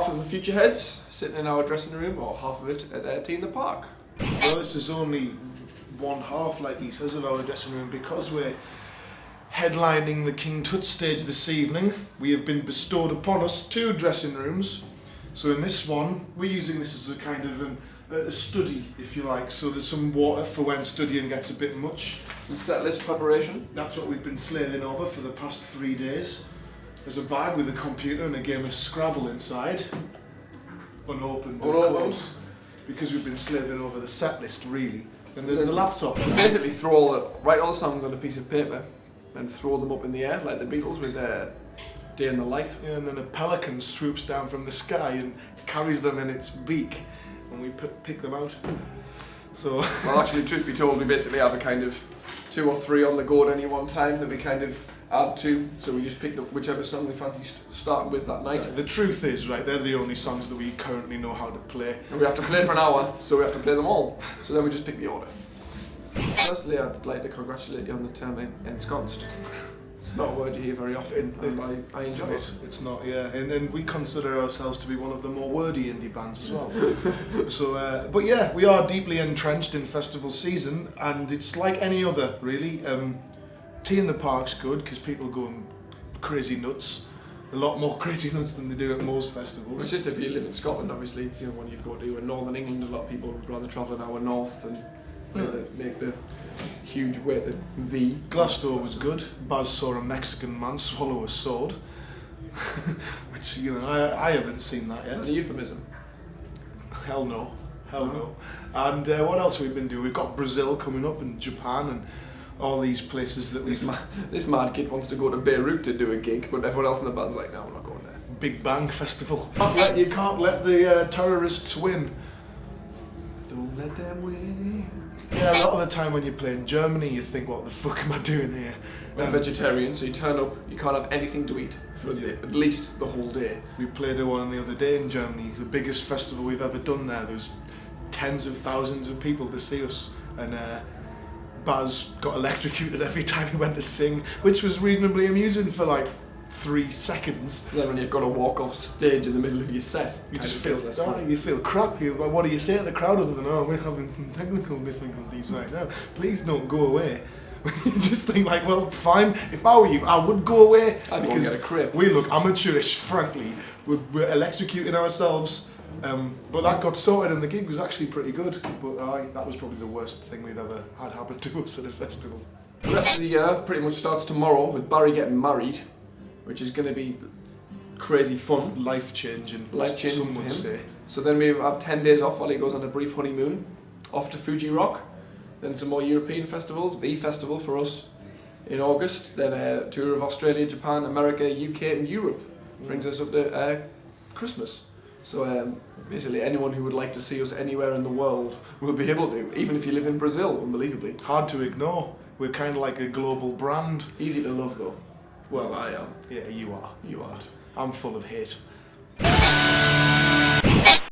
half of the Futureheads sitting in our dressing room, or half of it at Tea in the Park. Well, this is only one half, like he says, of our dressing room, because we're headlining the King Tut stage this evening. We have been bestowed upon us 2 dressing rooms. So in this one, we're using this as a kind of a study, if you like. So there's some water for when studying gets a bit much. Some set list preparation. That's what we've been slaving over for the past 3 days. There's a bag with a computer and a game of Scrabble inside. Unopened, of course, because we've been slaving over the set list, really. And there's the laptop. You basically write all the songs on a piece of paper and throw them up in the air, like the Beatles with their Day in the Life. Yeah, and then a pelican swoops down from the sky and carries them in its beak, and we pick them out. So, well, actually, truth be told, we basically have a kind of 2 or 3 on the go at any one time that we kind of add to. So we just pick whichever song we fancy starting with that night. The truth is, right, they're the only songs that we currently know how to play. And we have to play for an hour, so we have to play them all. So then we just pick the order. Firstly, I'd like to congratulate you on the term ensconced. It's not a word you hear very often, and I enjoy it. It's not, yeah. And we consider ourselves to be one of the more wordy indie bands as well. So, but yeah, we are deeply entrenched in festival season, and it's like any other, really. Tea in the Park's good because people go crazy nuts. A lot more crazy nuts than they do at most festivals. It's just if you live in Scotland, obviously, it's one you'd go to. In Northern England, a lot of people would rather travel an hour north and make the huge way to V. Glasgow was good. Baz saw a Mexican man swallow a sword, which, you know, I haven't seen that yet. That's a euphemism. Hell no. And what else have we been doing? We've got Brazil coming up and Japan and all these places that This mad kid wants to go to Beirut to do a gig, but everyone else in the band's like, no, I'm not going there. Big Bang Festival. You can't let the terrorists win. Don't let them win. Yeah, a lot of the time when you play in Germany, you think, what the fuck am I doing here? We're vegetarian, so you turn up, you can't have anything to eat for at least the whole day. We played one the other day in Germany, the biggest festival we've ever done there. There was tens of thousands of people to see us, and Baz got electrocuted every time he went to sing, which was reasonably amusing for like 3 seconds. Then when you've got to walk off stage in the middle of your set, you just feel you feel crap. You're like, what do you say to the crowd other than, oh, we're having some technical difficulties right now, please don't go away. You just think like, well, fine, if I were you, I would go away. I'd go and get a crib. We look amateurish, frankly. We're electrocuting ourselves. But that got sorted and the gig was actually pretty good. But that was probably the worst thing we've ever had happen to us at a festival. The rest of the year pretty much starts tomorrow with Barry getting married, which is going to be crazy fun. Life-changing, some would say. So then we have 10 days off while he goes on a brief honeymoon, off to Fuji Rock, then some more European festivals, V Festival for us in August, then a tour of Australia, Japan, America, UK and Europe. Brings us up to Christmas. So basically anyone who would like to see us anywhere in the world will be able to, even if you live in Brazil, unbelievably. Hard to ignore. We're kind of like a global brand. Easy to love though. Well, I am. Yeah, you are. You aren't. I'm full of hate.